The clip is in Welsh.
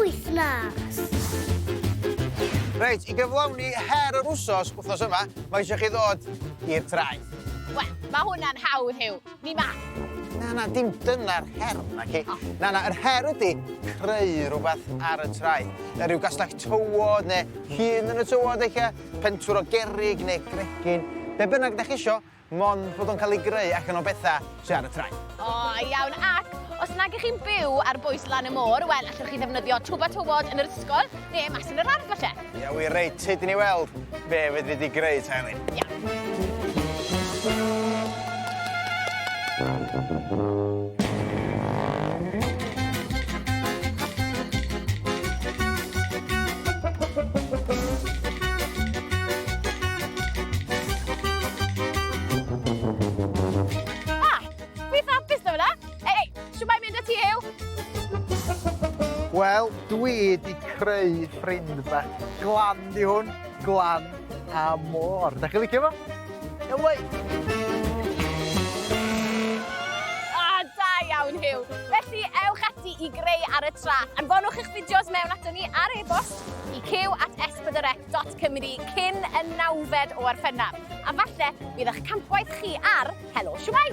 Wythnos. Reit, I gyflawni her yr wsos wythnos yma, mae eisiau chi ddod i'r traeth. Wel, mae hwnna'n hawdd Huw. Ni ma. Na, dim dyna'r her yna chi. Na, yr her ydi creu rhywbeth ar y traeth. Neu rhyw gastell tywod, neu hun yn y tywod eich, pentwr o gerrig neu gregyn. Be bynnag da chi isio, mond bod o'n cael ei greu allan o bethau sydd ar y traeth. O, iawn. Ac os nag ych chi'n byw ar bwys lan y môr, wel, allwch chi ddefnyddio tywod yn yr ysgol, neu mas yn yr ardd falle. Ia, wi reit, tyd i ni weld be fyddi di greu, Telyn. Iawn. Wel, dwi di creu ffrind bach. Glan di hwn, glan a môr. Da chi licio fo? Ewei! Da iawn Huw. Felly, ewch ati i greu ar y traeth. Anfonwch eich fideos mewn ato ni ar e-bost i cyw@s4c.cymru cyn y 9 o Gorffennaf. A falle, bydd eich campwaith chi ar Helo Shwmai!